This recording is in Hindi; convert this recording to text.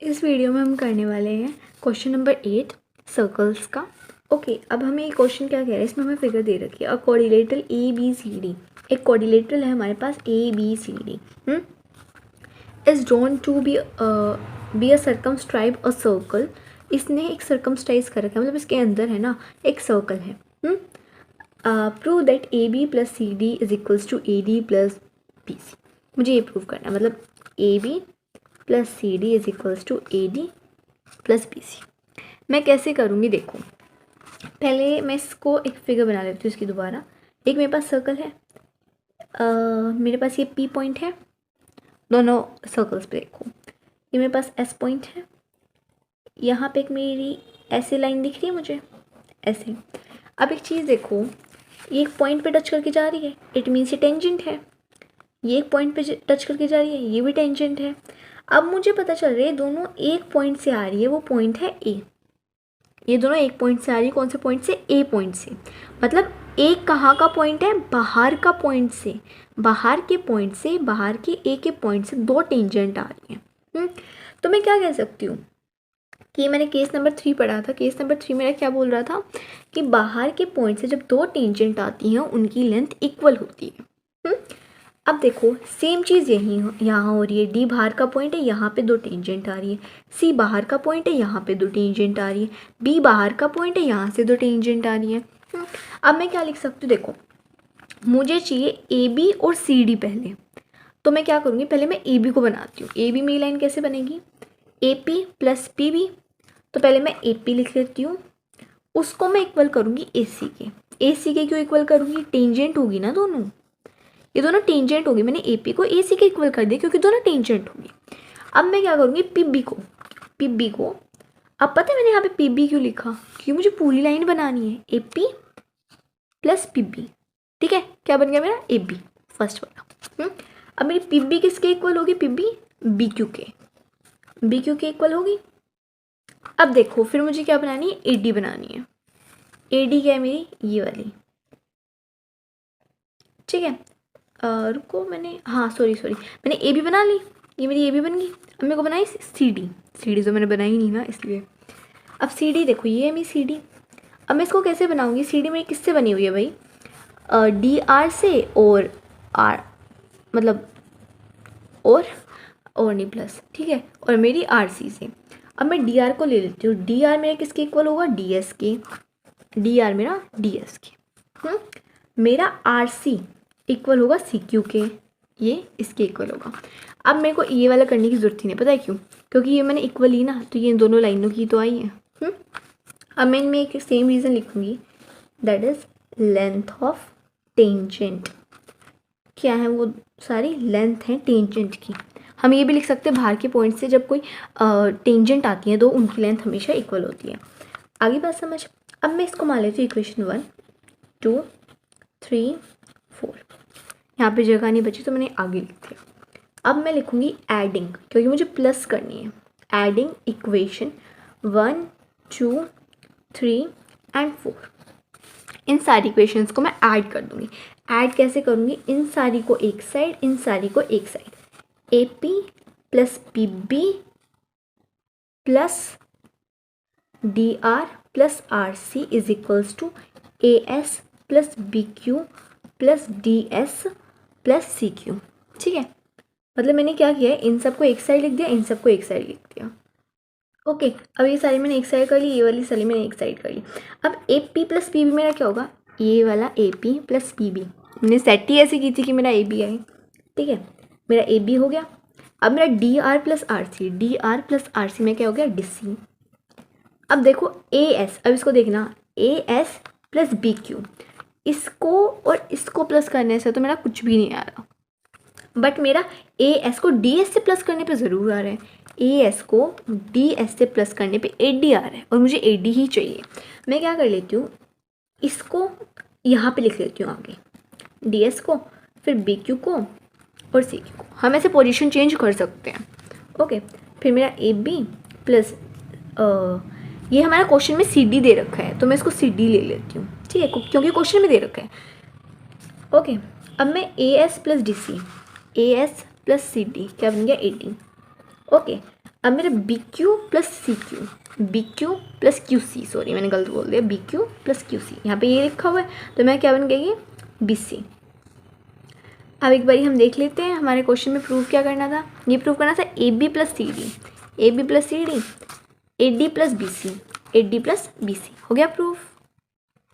इस वीडियो में हम करने वाले हैं क्वेश्चन नंबर 8 सर्कल्स का। ओके, अब हमें ये क्वेश्चन क्या कह रहा है, इसमें हमें फिगर दे रखी है। A quadrilateral A B C D, एक क्वाड्रिलेटरल है हमारे पास A B C D is drawn to be a circumscribe a circle. इसने एक सर्कमस्क्राइज कर रखा है, मतलब इसके अंदर है ना एक सर्कल है। Prove that A B plus C D is equals to A D plus B C. मुझे ये प्रूव करना है, मतलब A B plus C D is equals to A D plus B C. मैं कैसे करूँगी देखो, पहले मैं इसको एक फिगर बना लेती हूँ इसकी दोबारा। एक मेरे पास सर्कल है, मेरे पास ये पी पॉइंट है, दोनों सर्कल्स पे देखो। ये मेरे पास एस पॉइंट है, यहाँ पे एक मेरी ऐसे लाइन दिख रही है मुझे, ऐसे। अब एक चीज़ देखो, ये एक पॉइंट पे टच करके जा रही है, इट मीन्स ये टेंजेंट है। ये एक पॉइंट पे टच करके जा रही है, ये भी टेंजेंट है। अब मुझे पता चल रहा है दोनों एक पॉइंट से आ रही है, वो पॉइंट है ए। ये दोनों एक पॉइंट से आ रही है, कौन से पॉइंट से? ए पॉइंट से। मतलब एक कहाँ का पॉइंट है? बाहर का पॉइंट से। बाहर के पॉइंट से, बाहर के ए के पॉइंट से दो टेंजेंट आ रही हैं। तो मैं क्या कह सकती हूँ कि मैंने केस नंबर 3 पढ़ा था। केस नंबर 3 मेरा क्या बोल रहा था कि बाहर के पॉइंट से जब दो टेंजेंट आती हैं उनकी लेंथ इक्वल होती है। अब देखो सेम चीज़ यहाँ हो रही है। डी बाहर का पॉइंट है, यहाँ पे दो टेंजेंट आ रही है। सी बाहर का पॉइंट है, यहाँ पे दो टेंजेंट आ रही है। बी बाहर का पॉइंट है, यहाँ से दो टेंजेंट आ रही है। अब मैं क्या लिख सकती हूँ देखो, मुझे चाहिए ए बी और सी डी पहले। तो मैं क्या करूँगी, पहले मैं ए बी को बनाती हूँ। ए बी मेरी लाइन कैसे बनेगी? A P plus P B. तो पहले मैं ए पी लिख लेती हूँ, उसको मैं इक्वल करूँगी ए सी के। ए सी के क्यों इक्वल करूँगी? टेंजेंट होगी ना दोनों, ये दोनों टेंजेंट होगी। मैंने ए पी को ए सी के इक्वल कर दिया क्योंकि दोनों टेंजेंट होगी। अब मैं क्या करूँगी, पी बी को। अब पता है मैंने यहाँ पे पी बी क्यों लिखा? क्योंकि मुझे पूरी लाइन बनानी है, A P plus P B. ठीक है, क्या बन गया मेरा? ए बी फर्स्ट वाला। अब मेरी पी बी किसके इक्वल होगी? पी बी बी क्यू के इक्वल होगी। अब देखो फिर मुझे क्या बनानी है? ए डी बनानी है। ए डी क्या है मेरी? ये वाली। ठीक है, रुको, मैंने मैंने ए बी बना ली, ये मेरी ए बी बन गई। अब मेरे को बनाई सी डी तो मैंने बनाई नहीं ना, इसलिए। अब सी डी देखो, ये है मेरी सी डी। अब मैं इसको कैसे बनाऊंगी? सी डी मेरी किससे बनी हुई है भाई? डी आर से और आर, मतलब और नहीं प्लस, ठीक है, और मेरी आर सी से। अब मैं डी आर को ले लेती हूँ। डी आर मेरा किसके इक्वल होगा? डी एस के। डी आर मेरा डी एस के। मेरा आर सी इक्वल होगा सी क्यू के, ये इसके इक्वल होगा। अब मेरे को ये वाला करने की ज़रूरत ही नहीं, पता है क्यों? क्योंकि ये मैंने इक्वल ली ना, तो ये दोनों लाइनों की तो आई है। अब मैं इनमें एक सेम रीज़न लिखूँगी, that is length of tangent. क्या है वो? सारी लेंथ है टेंजेंट की। हम ये भी लिख सकते हैं बाहर के पॉइंट से जब कोई टेंजेंट आती है तो उनकी लेंथ हमेशा इक्वल होती है। आगे बात समझ। अब मैं इसको मान लेती हूँ इक्वेशन 1 2 3 4। यहाँ पे जगह नहीं बची तो मैंने आगे लिख दिया। अब मैं लिखूँगी एडिंग, क्योंकि मुझे प्लस करनी है। Adding equation 1 2 3 and 4। इन सारी इक्वेशंस को मैं ऐड कर दूँगी। ऐड कैसे करूँगी? इन सारी को एक साइड, इन सारी को एक side. A P plus P B plus D R plus R C is equals to A S plus B Q plus D S plus C Q. ठीक है, मतलब मैंने क्या किया है, इन सबको एक साइड लिख दिया, इन सबको एक साइड लिख दिया। ओके, अब ये सारी मैंने एक साइड कर ली, ये वाली सारी मैंने एक साइड कर ली। अब A P plus P B मेरा क्या होगा? ये वाला A P plus P B. मैंने सेट ही ऐसी की थी कि मेरा ए बी आए। ठीक है, मेरा ए बी हो गया। अब मेरा D R plus R C, D R plus R C में क्या हो गया? D C. अब देखो ए एस, अब इसको देखना, A S plus B Q. इसको और इसको प्लस करने से तो मेरा कुछ भी नहीं आ रहा, बट मेरा ए एस को डी एस से प्लस करने पे ज़रूर आ रहा है। ए एस को डी एस से प्लस करने पे ए डी आ रहा है और मुझे ए डी ही चाहिए। मैं क्या कर लेती हूँ, इसको यहाँ पे लिख लेती हूँ आगे, डी एस को, फिर बी क्यू को और सी क्यू को। हम ऐसे पोजीशन चेंज कर सकते हैं। ओके, फिर मेरा ए बी प्लस ये हमारा क्वेश्चन में सी डी दे रखा है तो मैं इसको सी डी ले लेती हूँ। ठीक है, क्योंकि क्वेश्चन में दे रखा है। ओके, अब मैं A S plus D C, A S plus C D क्या बन गया? 18। ओके, अब मेरा B Q plus C Q, B Q plus Q C, sorry मैंने गलत बोल दिया, B Q plus Q C, यहाँ पे ये लिखा हुआ है तो मैं क्या बन गई बी सी। अब एक बारी हम देख लेते हैं हमारे क्वेश्चन में प्रूव क्या करना था। ये प्रूव करना था A B plus C D, A B plus C D, A D plus B C, A D plus B C. हो गया प्रूफ।